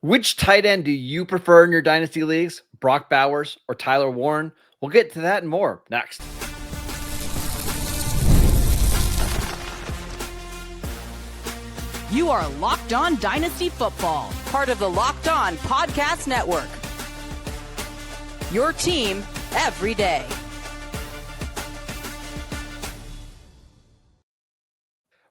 Which tight end do you prefer in your dynasty leagues? Brock Bowers or Tyler Warren? We'll get to that and more next. You are Locked On Dynasty Football, part of the Locked On Podcast Network. Your team every day.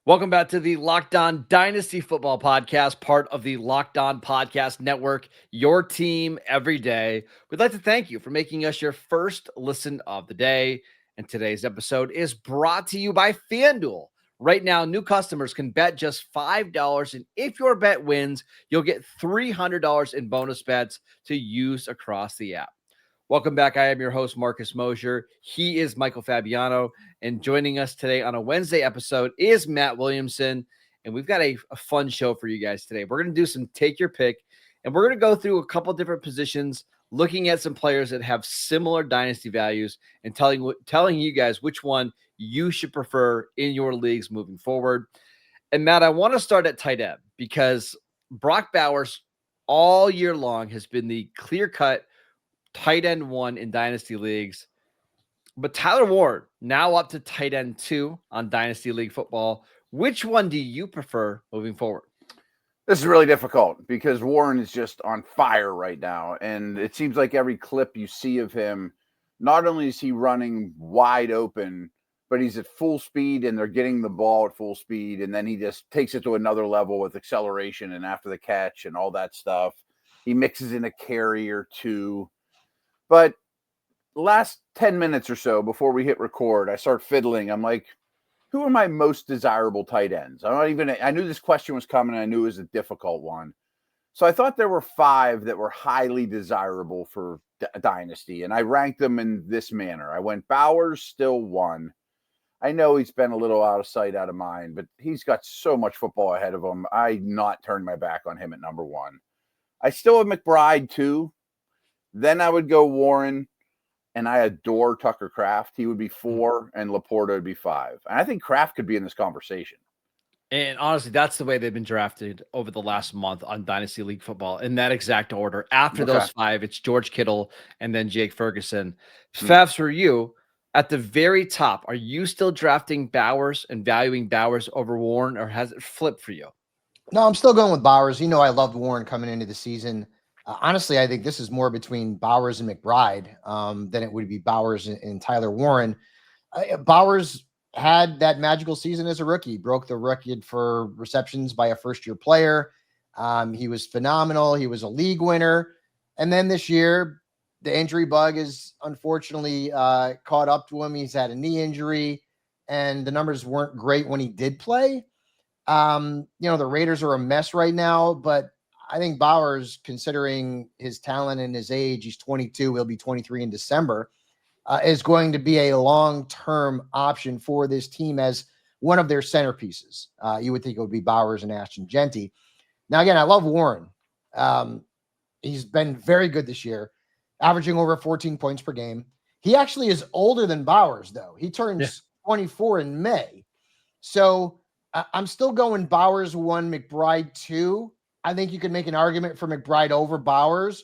Welcome back to the Locked On Dynasty Football Podcast, part of the Locked On Podcast Network, your team every day. We'd like to thank you for making us your first listen of the day. And today's episode is brought to you by FanDuel. Right now, new customers can bet just $5, and if your bet wins, you'll get $300 in bonus bets to use across the app. Welcome back. I am your host, Marcus Mosher. He is Michael Fabiano, and joining us today on a Wednesday episode is Matt Williamson, and we've got a fun show for you guys today. We're going to do some take your pick, and we're going to go through a couple different positions, looking at some players that have similar dynasty values and telling you guys which one you should prefer in your leagues moving forward. And Matt, I want to start at tight end because Brock Bowers all year long has been the clear-cut tight end 1 in dynasty leagues, but Tyler Warren now up to tight end 2 on dynasty league football. Which one do you prefer moving forward? This is really difficult because Warren is just on fire right now. And it seems like every clip you see of him, not only is he running wide open, but he's at full speed and they're getting the ball at full speed. And then he just takes it to another level with acceleration and after the catch and all that stuff. He mixes in a carry or two. But last 10 minutes or so before we hit record, I start fiddling. I'm like, who are my most desirable tight ends? I knew this question was coming. I knew it was a difficult one. So I thought there were 5 that were highly desirable for Dynasty. And I ranked them in this manner. I went Bowers, still 1. I know he's been a little out of sight, out of mind, but he's got so much football ahead of him. I not turned my back on him at number 1. I still have McBride 2. Then I would go Warren, and I adore Tucker Kraft. He would be 4, and Laporta would be 5. And I think Kraft could be in this conversation. And honestly, that's the way they've been drafted over the last month on Dynasty League football in that exact order. After those 5, it's George Kittle and then Jake Ferguson. Favs, for you, at the very top, are you still drafting Bowers and valuing Bowers over Warren, or has it flipped for you? No, I'm still going with Bowers. You know, I loved Warren coming into the season. Honestly, I think this is more between Bowers and McBride than it would be Bowers and Tyler Warren. Bowers had that magical season as a rookie, broke the record for receptions by a first-year player. He was phenomenal. He was a league winner. And then this year, the injury bug is unfortunately caught up to him. He's had a knee injury, and the numbers weren't great when he did play. The Raiders are a mess right now, but I think Bowers, considering his talent and his age, he's 22, he'll be 23 in December, is going to be a long-term option for this team as one of their centerpieces. You would think it would be Bowers and Ashton Jeanty. Now, again, I love Warren. He's been very good this year, averaging over 14 points per game. He actually is older than Bowers, though. He turns 24 in May. So I'm still going Bowers 1, McBride 2. I think you could make an argument for McBride over Bowers,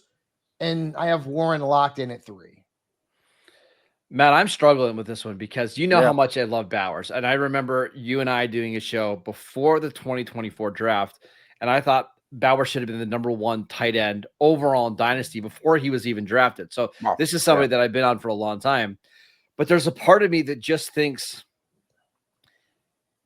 and I have Warren locked in at 3. Matt, I'm struggling with this one because you know how much I love Bowers. And I remember you and I doing a show before the 2024 draft, and I thought Bowers should have been the number 1 tight end overall in Dynasty before he was even drafted. So this is somebody that I've been on for a long time. But there's a part of me that just thinks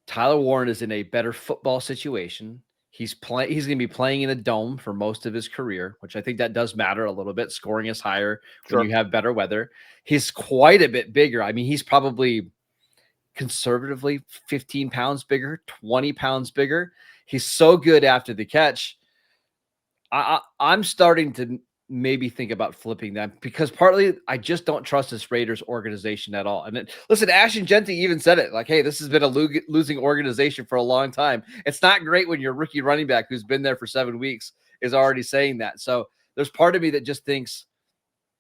Tyler Warren is in a better football situation. He's going to be playing in a dome for most of his career, which I think that does matter a little bit. Scoring is higher when you have better weather. He's quite a bit bigger. I mean, he's probably conservatively 15 pounds bigger, 20 pounds bigger. He's so good after the catch. I'm starting to maybe think about flipping that because partly I just don't trust this Raiders organization at all. And listen, Ashton Jeanty even said it like, hey, this has been a losing organization for a long time. It's not great when your rookie running back who's been there for 7 weeks is already saying that. So there's part of me that just thinks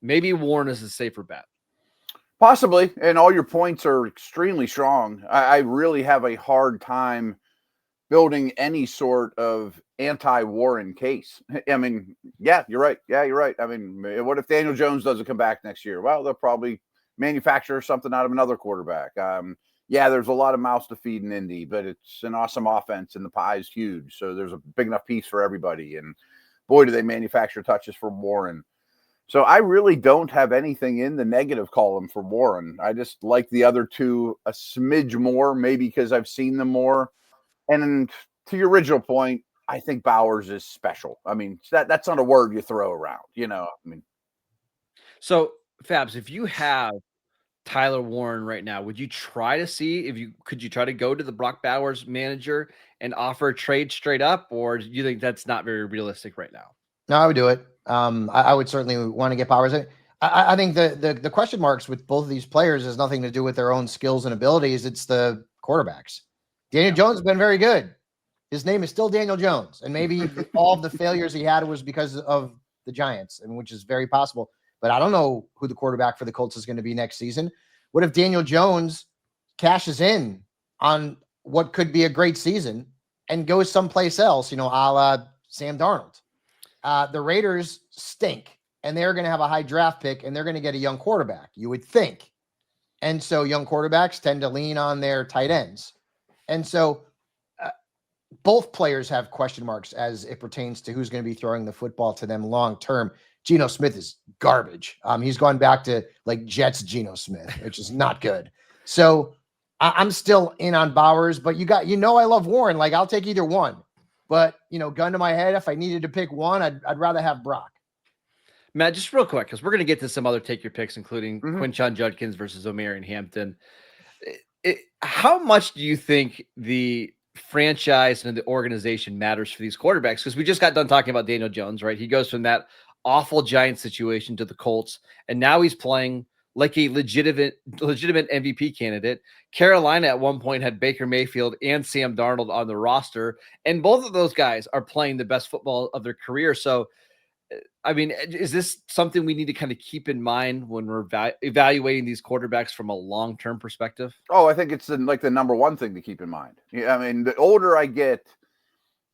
maybe Warren is a safer bet. Possibly. And all your points are extremely strong. I really have a hard time building any sort of anti-Warren case. I mean, yeah, you're right. Yeah, you're right. I mean, what if Daniel Jones doesn't come back next year? Well, they'll probably manufacture something out of another quarterback. Yeah, there's a lot of mouths to feed in Indy, but it's an awesome offense and the pie is huge. So there's a big enough piece for everybody. And boy, do they manufacture touches for Warren. So I really don't have anything in the negative column for Warren. I just like the other two a smidge more, maybe because I've seen them more. And to your original point, I think Bowers is special. I mean, that's not a word you throw around, you know. I mean, so Fabs, if you have Tyler Warren right now, would you try to see could you try to go to the Brock Bowers manager and offer a trade straight up, or do you think that's not very realistic right now? No, I would do it. I would certainly want to get Bowers. I think the question marks with both of these players has nothing to do with their own skills and abilities. It's the quarterbacks. Daniel Jones has been very good. His name is still Daniel Jones. And maybe all of the failures he had was because of the Giants, and which is very possible. But I don't know who the quarterback for the Colts is going to be next season. What if Daniel Jones cashes in on what could be a great season and goes someplace else, a la Sam Darnold? The Raiders stink, and they're going to have a high draft pick, and they're going to get a young quarterback, you would think. And so young quarterbacks tend to lean on their tight ends. And so both players have question marks as it pertains to who's going to be throwing the football to them long term. Geno Smith is garbage. He's gone back to like Jets Geno Smith, which is not good. So I'm still in on Bowers, but I love Warren. Like, I'll take either one. But, gun to my head, if I needed to pick one, I'd rather have Brock. Matt, just real quick, because we're going to get to some other take your picks, including Quinshon Judkins versus Omarion Hampton. How much do you think the franchise and the organization matters for these quarterbacks? Because we just got done talking about Daniel Jones, right? He goes from that awful Giants situation to the Colts, and now he's playing like a legitimate MVP candidate. Carolina at one point had Baker Mayfield and Sam Darnold on the roster, and both of those guys are playing the best football of their career. So, I mean, is this something we need to kind of keep in mind when we're evaluating these quarterbacks from a long-term perspective? Oh, I think it's the number one thing to keep in mind. I mean, the older I get,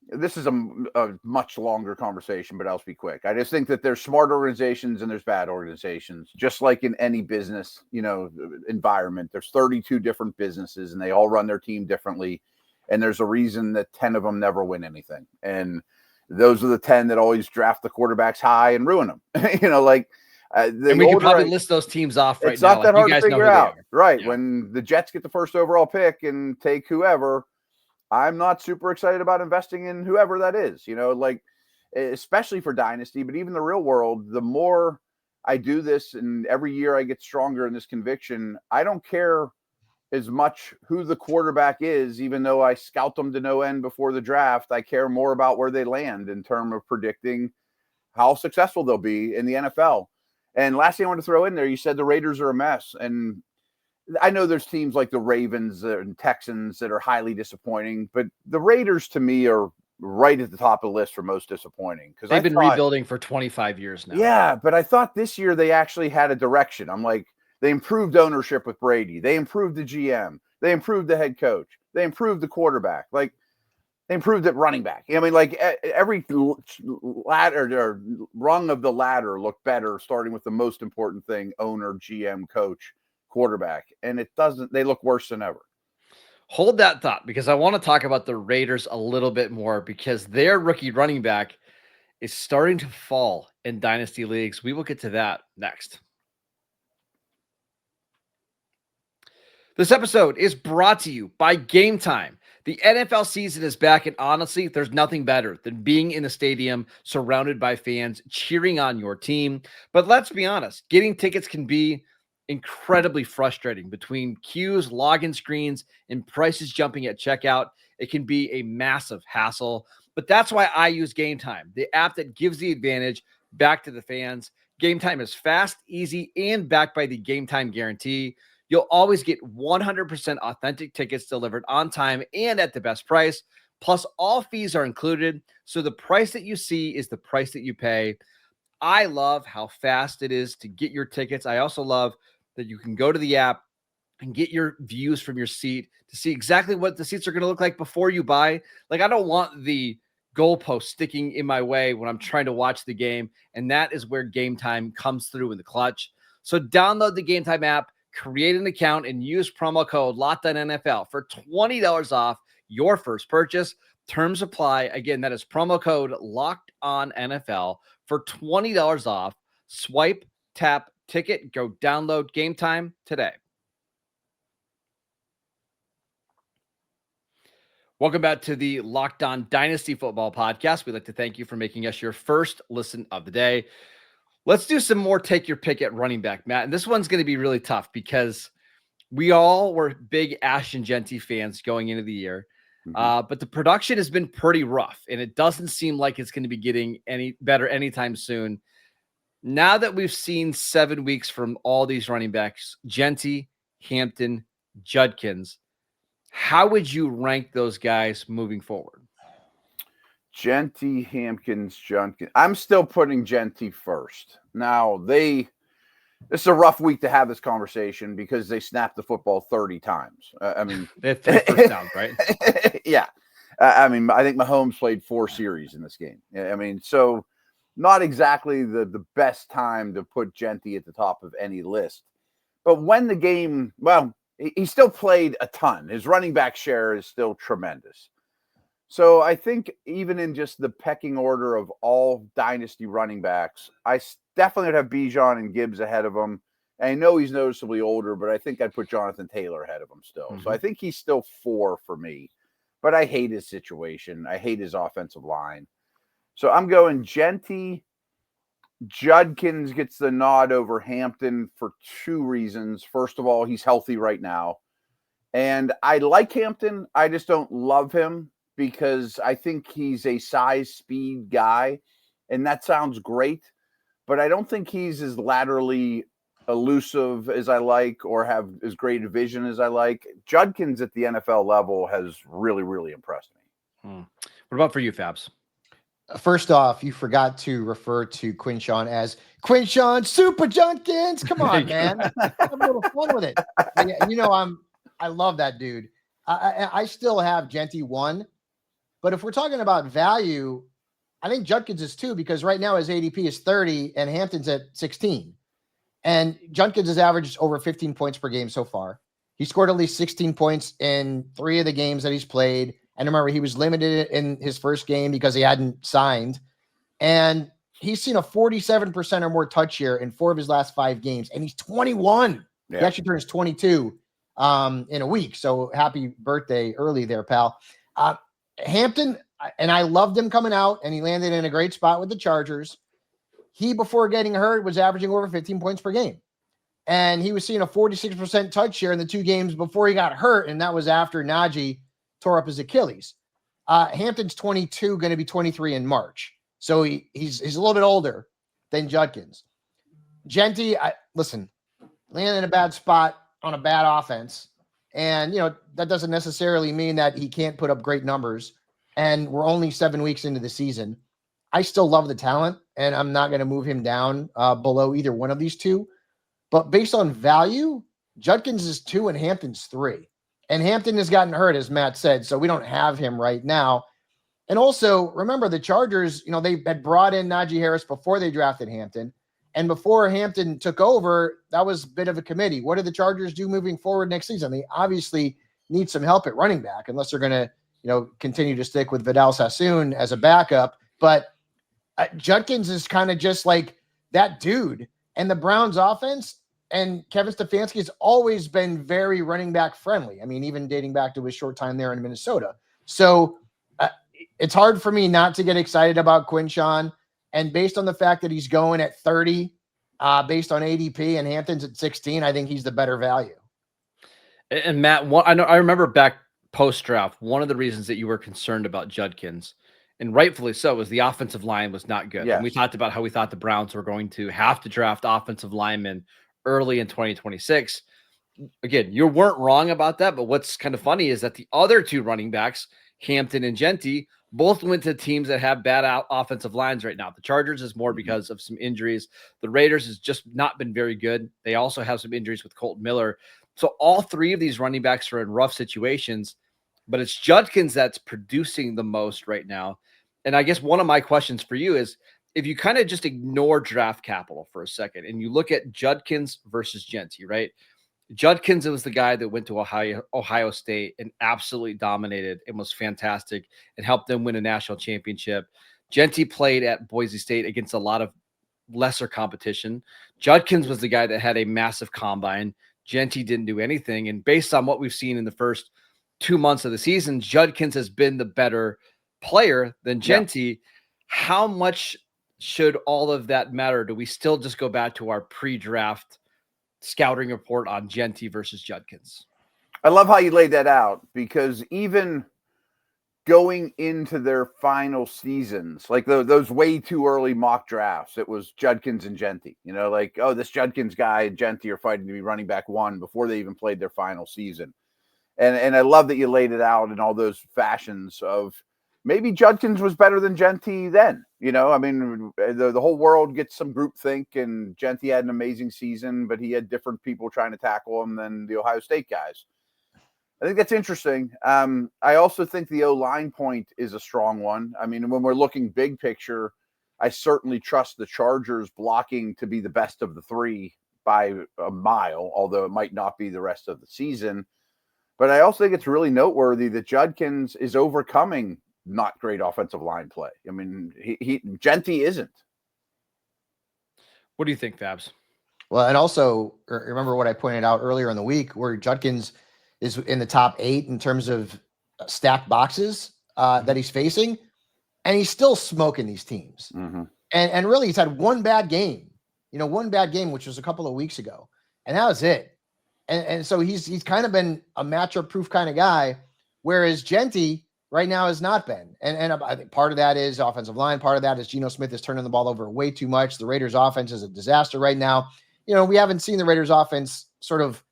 this is a much longer conversation, but I'll be quick. I just think that there's smart organizations and there's bad organizations, just like in any business, environment. There's 32 different businesses and they all run their team differently. And there's a reason that 10 of them never win anything. And those are the 10 that always draft the quarterbacks high and ruin them. And we could probably list those teams off right now. It's not that hard to figure out. Right. Yeah. When the Jets get the first overall pick and take whoever, I'm not super excited about investing in whoever that is, especially for Dynasty, but even the real world, the more I do this and every year I get stronger in this conviction, I don't care as much who the quarterback is, even though I scout them to no end before the draft. I care more about where they land in terms of predicting how successful they'll be in the NFL. And last thing I want to throw in there, you said the Raiders are a mess. And I know there's teams like the Ravens and Texans that are highly disappointing, but the Raiders to me are right at the top of the list for most disappointing. Because they've been rebuilding for 25 years now. Yeah, but I thought this year they actually had a direction. I'm like, they improved ownership with Brady. They improved the GM. They improved the head coach. They improved the quarterback. Like, they improved at running back. I mean, like, every ladder or rung of the ladder looked better, starting with the most important thing: owner, GM, coach, quarterback. And it doesn't. They look worse than ever. Hold that thought, because I want to talk about the Raiders a little bit more, because their rookie running back is starting to fall in dynasty leagues. We will get to that next. This episode is brought to you by Gametime. The NFL season is back, and honestly, there's nothing better than being in the stadium surrounded by fans cheering on your team. But let's be honest, getting tickets can be incredibly frustrating. Between queues, login screens, and prices jumping at checkout, it can be a massive hassle. But that's why I use Gametime, the app that gives the advantage back to the fans. Gametime is fast, easy, and backed by the Gametime guarantee. You'll always get 100% authentic tickets delivered on time and at the best price. Plus, all fees are included, so the price that you see is the price that you pay. I love how fast it is to get your tickets. I also love that you can go to the app, and get your views from your seat to see exactly what the seats are going to look like before you buy. Like, I don't want the goalpost sticking in my way when I'm trying to watch the game. And that is where Gametime comes through in the clutch. So download the Gametime app, create an account, and use promo code LOCKEDONNFL for $20 off your first purchase. Terms apply. Again, that is promo code LOCKEDONNFL for $20 off. Swipe, tap, ticket, go download Gametime today. Welcome back to the Locked On Dynasty Football Podcast. We'd like to thank you for making us your first listen of the day. Let's do some more take your pick at running back, Matt. And this one's going to be really tough because we all were big Ashton Jeanty fans going into the year. But the production has been pretty rough, and it doesn't seem like it's going to be getting any better anytime soon. Now that we've seen 7 weeks from all these running backs, Jeanty, Hampton, Judkins, how would you rank those guys moving forward? Jeanty, Hampkins, Judkins. I'm still putting Jeanty first. Now, this is a rough week to have this conversation because they snapped the football 30 times. I mean, they had 3 first downs, right? Yeah. I mean, I think Mahomes played 4 series in this game. I mean, so not exactly the best time to put Jeanty at the top of any list. But when the game, well, he still played a ton. His running back share is still tremendous. So I think even in just the pecking order of all dynasty running backs, I definitely would have Bijan and Gibbs ahead of him. And I know he's noticeably older, but I think I'd put Jonathan Taylor ahead of him still. So I think he's still 4 for me. But I hate his situation. I hate his offensive line. So I'm going Jeanty. Judkins gets the nod over Hampton for 2 reasons. First of all, he's healthy right now. And I like Hampton. I just don't love him because I think he's a size speed guy. And that sounds great. But I don't think he's as laterally elusive as I like or have as great a vision as I like. Judkins at the NFL level has really, really impressed me. What about for you, Fabs? First off, you forgot to refer to Quinshon as Quinshon Super Judkins. Come on, man. Have a little fun with it. You know, I love that dude. I still have Jeanty 1, but if we're talking about value, I think Judkins is 2 because right now his ADP is 30 and Hampton's at 16. And Judkins has averaged over 15 points per game so far. He scored at least 16 points in 3 of the games that he's played. And remember, he was limited in his first game because he hadn't signed. And he's seen a 47% or more touch share in 4 of his last 5 games. And he's 21. Yeah. He actually turns 22 in a week. So happy birthday early there, pal. Hampton, and I loved him coming out, and he landed in a great spot with the Chargers. He, before getting hurt, was averaging over 15 points per game. And he was seeing a 46% touch share in the 2 games before he got hurt. And that was after Najee tore up his Achilles. Hampton's 22, going to be 23 in March. So he's a little bit older than Judkins. Jeanty, listen, landed in a bad spot on a bad offense. And, you know, that doesn't necessarily mean that he can't put up great numbers. And we're only 7 weeks into the season. I still love the talent, and I'm not going to move him down below either one of these 2. But based on value, Judkins is 2 and Hampton's 3. And Hampton has gotten hurt, as Matt said, so we don't have him right now. And also, remember, the Chargers, you know, they had brought in Najee Harris before they drafted Hampton. And before Hampton took over, that was a bit of a committee. What do the Chargers do moving forward next season? They obviously need some help at running back, unless they're going to, you know, continue to stick with Vidal Sassoon as a backup. But Judkins is kind of just like that dude. And the Browns offense and Kevin Stefanski has always been very running back friendly. I mean, even dating back to his short time there in Minnesota. So it's hard for me not to get excited about Quinshon. And based on the fact that he's going at 30, based on ADP, and Hampton's at 16, I think he's the better value. And Matt, I remember back post-draft, one of the reasons that you were concerned about Judkins, and rightfully so, was the offensive line was not good. Yes. And we talked about how we thought the Browns were going to have to draft offensive linemen early in 2026. Again, you weren't wrong about that, but what's kind of funny is that the other 2 running backs, Hampton and Jeanty, both went to teams that have bad offensive lines right now. The Chargers is more because of some injuries. The Raiders has just not been very good. They also have some injuries with Colton Miller. So all three of these running backs are in rough situations, but it's Judkins that's producing the most right now. And I guess one of my questions for you is, if you kind of just ignore draft capital for a second and you look at Judkins versus Jeanty, right? Judkins was the guy that went to Ohio State and absolutely dominated and was fantastic and helped them win a national championship. Jeanty played at Boise State against a lot of lesser competition. Judkins was the guy that had a massive combine. Jeanty didn't do anything. And based on what we've seen in the first 2 months of the season, Judkins has been the better player than Jeanty. Yeah. How much should all of that matter? Do we still just go back to our pre-draft scouting report on Jeanty versus Judkins? I love how you laid that out, because even going into their final seasons, like those way too early mock drafts, it was Judkins and Jeanty, like, oh, this Judkins guy and Jeanty are fighting to be running back one before they even played their final season. And I love that you laid it out in all those fashions of maybe Judkins was better than Jeanty then. I mean, the whole world gets some groupthink, and Jeanty had an amazing season, but he had different people trying to tackle him than the Ohio State guys. I think that's interesting. I also think the O-line point is a strong one. I mean, when we're looking big picture, I certainly trust the Chargers blocking to be the best of the three by a mile, although it might not be the rest of the season. But I also think it's really noteworthy that Judkins is overcoming not great offensive line play. I mean, Jeanty isn't. What do you think, Fabs? Well, and also remember what I pointed out earlier in the week, where Judkins is in the top 8 in terms of stacked boxes that he's facing, and he's still smoking these teams. Mm-hmm. And really, he's had one bad game, which was a couple of weeks ago, and that was it. And so he's kind of been a matchup proof kind of guy, whereas Jeanty right now has not been. And I think part of that is offensive line. Part of that is Geno Smith is turning the ball over way too much. The Raiders offense is a disaster right now. We haven't seen the Raiders offense sort of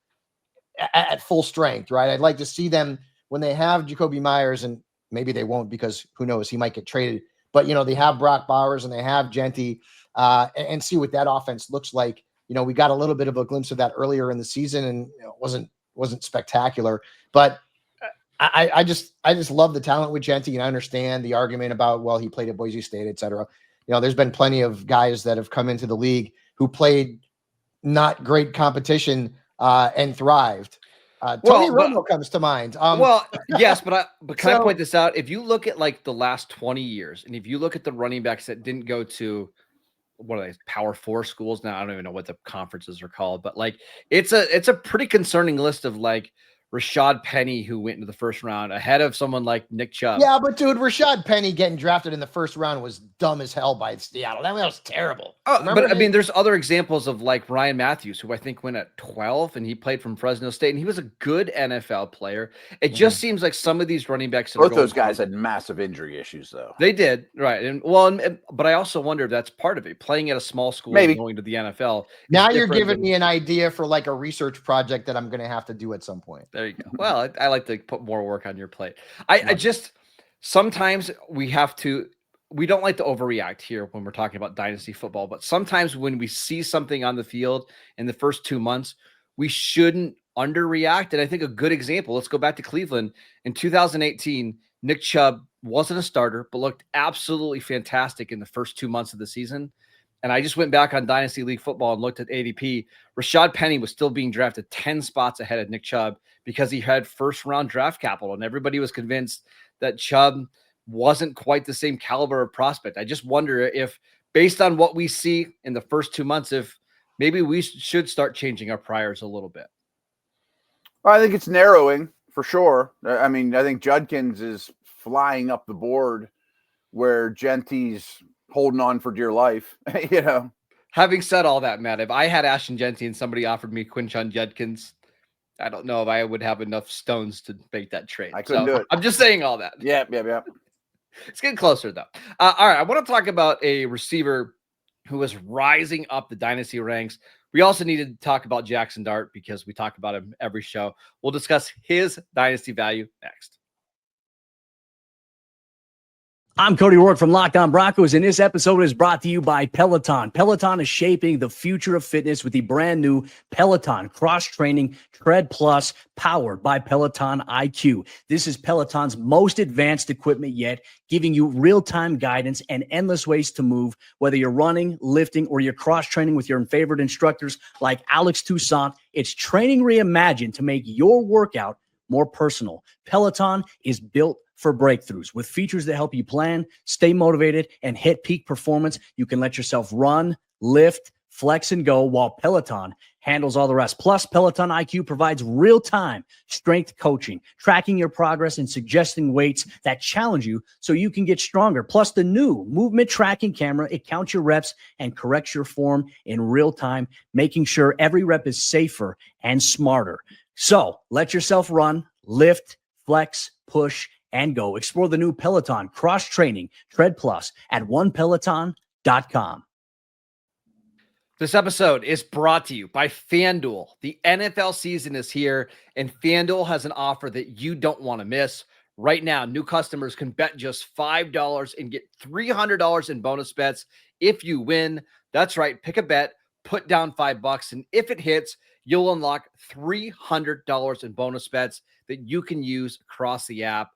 at full strength, right? I'd like to see them when they have Jakobi Meyers, and maybe they won't, because who knows, he might get traded. But, they have Brock Bowers and they have Jeanty, and see what that offense looks like. We got a little bit of a glimpse of that earlier in the season, and it wasn't spectacular. But I just love the talent with Jeanty, and I understand the argument about, well, he played at Boise State, et cetera. There's been plenty of guys that have come into the league who played not great competition and thrived. Tony Romo comes to mind. Yes, but can I point this out? If you look at like the last 20 years, and if you look at the running backs that didn't go to, what are they, Power 4 schools now? I don't even know what the conferences are called, but like it's a pretty concerning list of like Rashad Penny, who went into the first round ahead of someone like Nick Chubb. Yeah, but dude, Rashad Penny getting drafted in the first round was dumb as hell by Seattle. That was terrible. But I mean, there's other examples of like Ryan Matthews, who I think went at 12, and he played from Fresno State, and he was a good NFL player. It just seems like some of these running backs, both those guys had massive injury issues, though. They did, right? But I also wonder if that's part of it. Playing at a small school, and going to the NFL. Now you're giving me an idea for like a research project that I'm going to have to do at some point. There you go. Well, I like to put more work on your plate. I just sometimes we don't like to overreact here when we're talking about dynasty football, but sometimes when we see something on the field in the first 2 months, we shouldn't underreact. And I think a good example, let's go back to Cleveland. In 2018, Nick Chubb wasn't a starter, but looked absolutely fantastic in the first 2 months of the season. And I just went back on Dynasty League football and looked at ADP. Rashad Penny was still being drafted 10 spots ahead of Nick Chubb because he had first-round draft capital, and everybody was convinced that Chubb wasn't quite the same caliber of prospect. I just wonder if, based on what we see in the first 2 months, if maybe we should start changing our priors a little bit. Well, I think it's narrowing for sure. I mean, I think Judkins is flying up the board where Jeanty's holding on for dear life, Having said all that, Matt, if I had Ashton Jeanty and somebody offered me Quinshon Judkins, I don't know if I would have enough stones to make that trade. I couldn't do it. I'm just saying all that. Yeah. It's getting closer, though. All right, I want to talk about a receiver who is rising up the dynasty ranks. We also need to talk about Jaxson Dart because we talk about him every show. We'll discuss his dynasty value next. I'm Cody Rourke from Locked On Broncos, and this episode is brought to you by Peloton. Peloton is shaping the future of fitness with the brand new Peloton cross-training Tread Plus powered by Peloton IQ. This is Peloton's most advanced equipment yet, giving you real-time guidance and endless ways to move, whether you're running, lifting, or you're cross-training with your favorite instructors like Alex Toussaint. It's training reimagined to make your workout more personal. Peloton is built for breakthroughs with features that help you plan, stay motivated, and hit peak performance. You can let yourself run, lift, flex, and go while Peloton handles all the rest. Plus, Peloton IQ provides real-time strength coaching, tracking your progress and suggesting weights that challenge you so you can get stronger. Plus, the new movement tracking camera, it counts your reps and corrects your form in real time, making sure every rep is safer and smarter. So let yourself run, lift, flex, push, and go. Explore the new Peloton cross-training Tread Plus at onepeloton.com. This episode is brought to you by FanDuel. The NFL season is here, and FanDuel has an offer that you don't want to miss. Right now, new customers can bet just $5 and get $300 in bonus bets if you win. That's right. Pick a bet, put down $5, and if it hits, you'll unlock $300 in bonus bets that you can use across the app.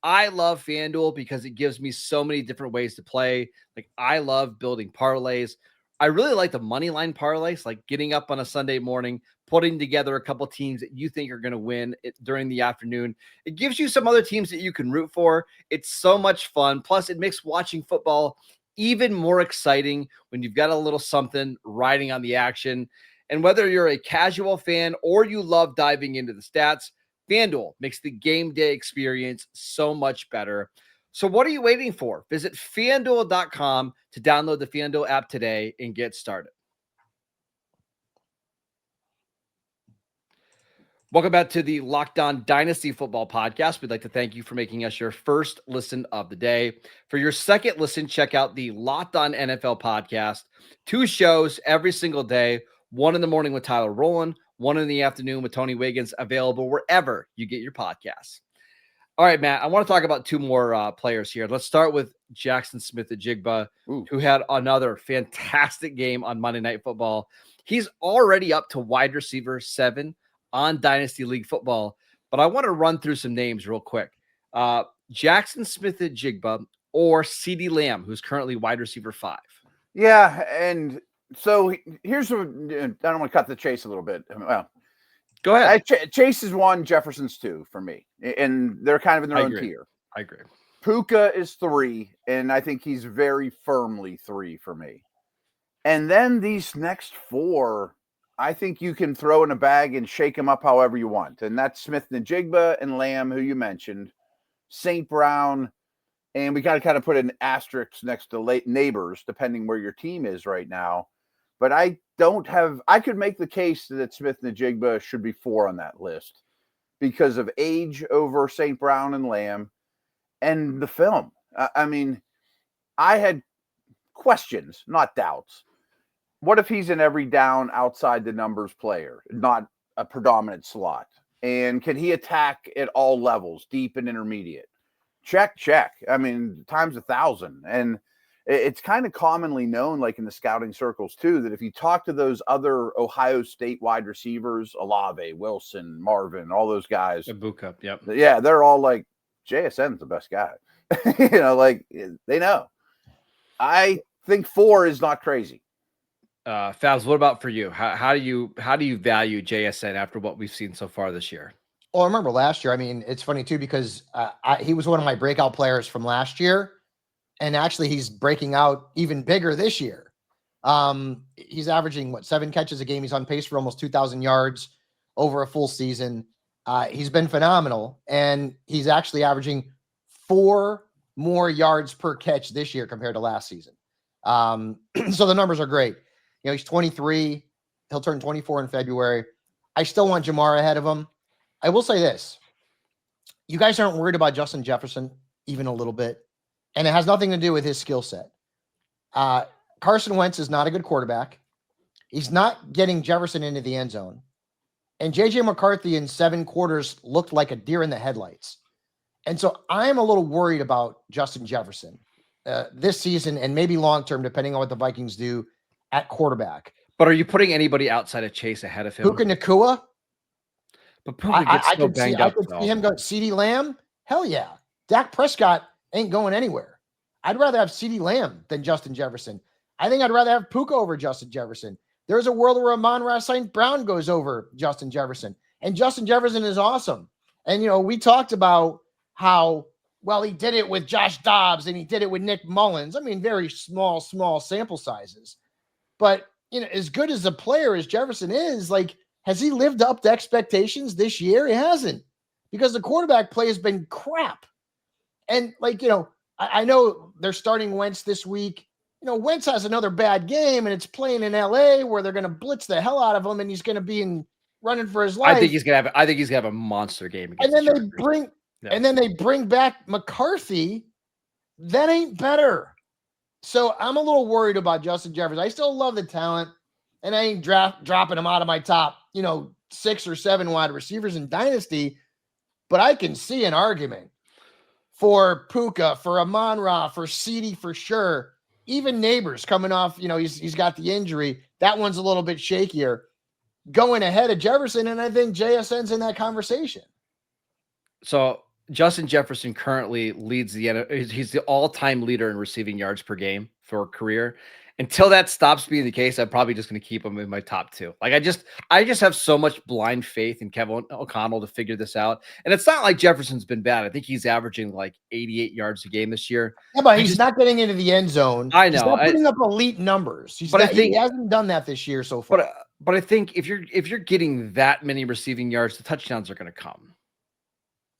I love FanDuel because it gives me so many different ways to play. Like, I love building parlays. I really like the money line parlays, like getting up on a Sunday morning, putting together a couple teams that you think are going to win during the afternoon. It gives you some other teams that you can root for. It's so much fun. Plus, it makes watching football even more exciting when you've got a little something riding on the action. And whether you're a casual fan or you love diving into the stats, FanDuel makes the game day experience so much better. So what are you waiting for? Visit FanDuel.com to download the FanDuel app today and get started. Welcome back to the Locked On Dynasty Football Podcast. We'd like to thank you for making us your first listen of the day. For your second listen, check out the Locked On NFL Podcast. 2 shows every single day. 1 in the morning with Tyler Rowland, 1 in the afternoon with Tony Wiggins, available wherever you get your podcasts. All right, Matt, I want to talk about 2 more players here. Let's start with Jaxson Smith-Njigba, who had another fantastic game on Monday Night Football. He's already up to wide receiver 7 on Dynasty League Football, but I want to run through some names real quick. Jaxson Smith-Njigba or CeeDee Lamb, who's currently wide receiver 5. Yeah, and so here's what I don't want to cut the chase a little bit. Well, go ahead. Chase is 1, Jefferson's 2 for me, and they're kind of in their own tier. I agree. Puka is 3, and I think he's very firmly 3 for me. And then these next 4, I think you can throw in a bag and shake them up however you want. And that's Smith-Njigba and Lamb, who you mentioned, St. Brown, and we got to kind of put an asterisk next to late neighbors, depending where your team is right now. But I could make the case that Smith-Njigba should be 4 on that list because of age over St. Brown and Lamb and the film. I mean, I had questions, not doubts. What if he's an every down outside the numbers player, not a predominant slot? And can he attack at all levels, deep and intermediate? Check. I mean, times 1,000. And it's kind of commonly known, like in the scouting circles too, that if you talk to those other Ohio State wide receivers, Olave, Wilson, Marvin, all those guys, Ibuka, yep. Yeah, they're all like, JSN's the best guy. Like they know. I think 4 is not crazy. Fabs, what about for you? How do you value JSN after what we've seen so far this year? Well, I remember last year. I mean, it's funny too because he was one of my breakout players from last year. And actually, he's breaking out even bigger this year. He's averaging, 7 catches a game. He's on pace for almost 2,000 yards over a full season. He's been phenomenal. And he's actually averaging 4 more yards per catch this year compared to last season. So the numbers are great. He's 23. He'll turn 24 in February. I still want Jamar ahead of him. I will say this. You guys aren't worried about Justin Jefferson even a little bit. And it has nothing to do with his skill set. Carson Wentz is not a good quarterback. He's not getting Jefferson into the end zone. And J.J. McCarthy in 7 quarters looked like a deer in the headlights. And so I'm a little worried about Justin Jefferson. this season and maybe long-term, depending on what the Vikings do at quarterback. But are you putting anybody outside of Chase ahead of him? Puka Nacua? But Puka gets so banged up. I could see him go CeeDee Lamb. Hell yeah. Dak Prescott ain't going anywhere. I'd rather have CeeDee Lamb than Justin Jefferson. I think I'd rather have Puka over Justin Jefferson. There's a world where Amon-Ra St. Brown goes over Justin Jefferson. And Justin Jefferson is awesome. And, we talked about how, well, he did it with Josh Dobbs and he did it with Nick Mullins. I mean, very small sample sizes. But, as good as a player as Jefferson is, like, has he lived up to expectations this year? He hasn't, because the quarterback play has been crap. And, I know they're starting Wentz this week. Wentz has another bad game, and it's playing in LA where they're going to blitz the hell out of him, and he's going to be running for his life. I think he's gonna have a monster game. And then they bring back McCarthy. That ain't better. So I'm a little worried about Justin Jefferson. I still love the talent, and I ain't dropping him out of my top, 6 or 7 wide receivers in Dynasty. But I can see an argument for Puka, for Amon-Ra, for CeeDee for sure. Even Neighbors coming off, he's got the injury. That one's a little bit shakier, going ahead of Jefferson, and I think JSN's in that conversation. So Justin Jefferson currently leads he's the all-time leader in receiving yards per game for a career. Until that stops being the case, I'm probably just going to keep him in my top 2. Like I just have so much blind faith in Kevin O'Connell to figure this out. And it's not like Jefferson's been bad. I think he's averaging like 88 yards a game this year. Yeah, but he's not getting into the end zone. I know. He's not putting up elite numbers. He hasn't done that this year so far. But I think if you're getting that many receiving yards, the touchdowns are going to come.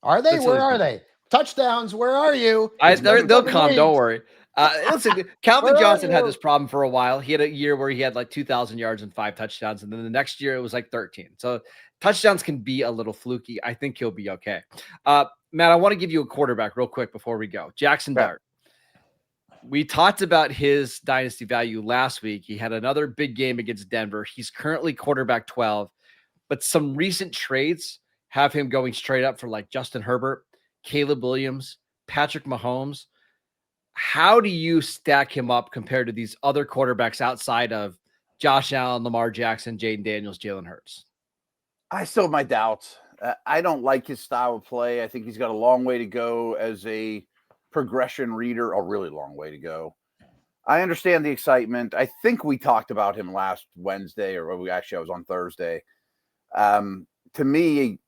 Are they? Where are they? Touchdowns. Where are you? They'll come. Don't worry. Listen, Calvin Johnson had this problem for a while. He had a year where he had like 2,000 yards and 5 touchdowns. And then the next year it was like 13. So touchdowns can be a little fluky. I think he'll be okay. Matt, I want to give you a quarterback real quick before we go. Jaxson Dart. We talked about his dynasty value last week. He had another big game against Denver. He's currently quarterback 12, but some recent trades have him going straight up for like Justin Herbert, Caleb Williams, Patrick Mahomes. How do you stack him up compared to these other quarterbacks outside of Josh Allen, Lamar Jackson, Jaden Daniels, Jalen Hurts? I still have my doubts. I don't like his style of play. I think he's got a long way to go as a progression reader, a really long way to go. I understand the excitement. I think we talked about him last Wednesday, or I was on Thursday. To me,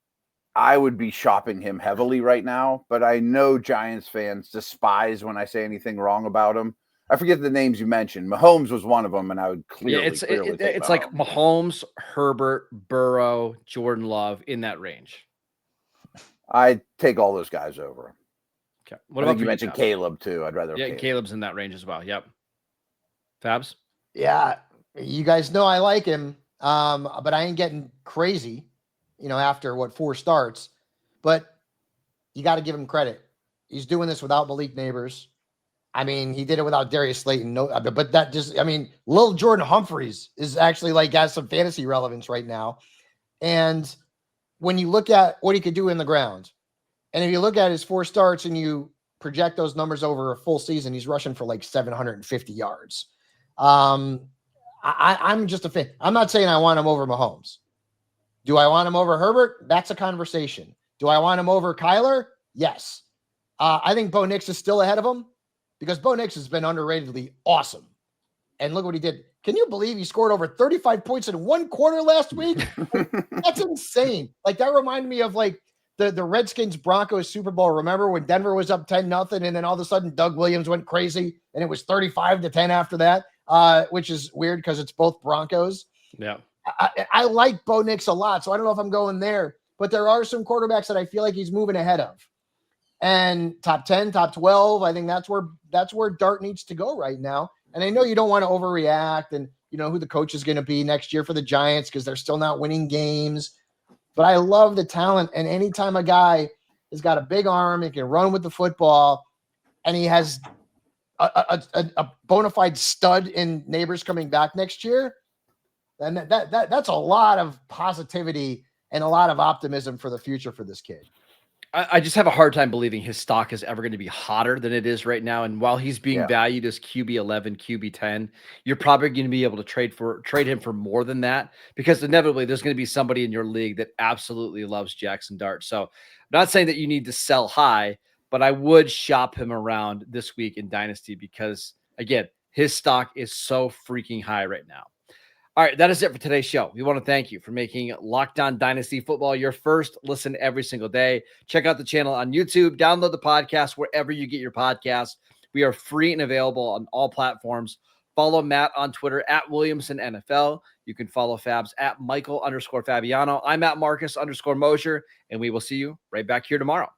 I would be shopping him heavily right now, but I know Giants fans despise when I say anything wrong about him. I forget the names you mentioned. Mahomes was one of them, and I would clearly it's like Mahomes, Herbert, Burrow, Jordan Love, in that range. I'd take all those guys over him. Okay. What about you mentioned Caleb too? I'd rather. Yeah, Caleb's in that range as well. Yep. Fabs? Yeah, you guys know I like him, but I ain't getting crazy, after 4 starts. But you got to give him credit. He's doing this without Malik Neighbors. I mean, he did it without Darius Slayton. But that Lil Jordan Humphreys is actually has some fantasy relevance right now. And when you look at what he could do in the ground, and if you look at his 4 starts and you project those numbers over a full season, he's rushing for like 750 yards. I'm just a fan. I'm not saying I want him over Mahomes. Do I want him over Herbert? That's a conversation. Do I want him over Kyler? Yes. I think Bo Nix is still ahead of him because Bo Nix has been underratedly awesome. And look what he did. Can you believe he scored over 35 points in 1 quarter last week? That's insane. That reminded me of the Redskins Broncos Super Bowl. Remember when Denver was up 10-0 and then all of a sudden Doug Williams went crazy and it was 35-10 after that, which is weird because it's both Broncos. Yeah. I like Bo Nix a lot, so I don't know if I'm going there, but there are some quarterbacks that I feel like he's moving ahead of. And top 10, top 12, I think that's where Dart needs to go right now. And I know you don't want to overreact and who the coach is going to be next year for the Giants because they're still not winning games. But I love the talent, and anytime a guy has got a big arm and can run with the football, and he has a bona fide stud in Neighbors coming back next year, then that's a lot of positivity and a lot of optimism for the future for this kid. I just have a hard time believing his stock is ever going to be hotter than it is right now. And while he's being Yeah. valued as QB 11, QB 10, you're probably going to be able to trade him for more than that, because inevitably there's going to be somebody in your league that absolutely loves Jaxson Dart. So I'm not saying that you need to sell high, but I would shop him around this week in Dynasty because, again, his stock is so freaking high right now. All right, that is it for today's show. We want to thank you for making Locked On Dynasty Football your first listen every single day. Check out the channel on YouTube. Download the podcast wherever you get your podcasts. We are free and available on all platforms. Follow Matt on Twitter at Williamson NFL. You can follow Fabs at Michael_Fabiano. I'm at Marcus_Mosher, and we will see you right back here tomorrow.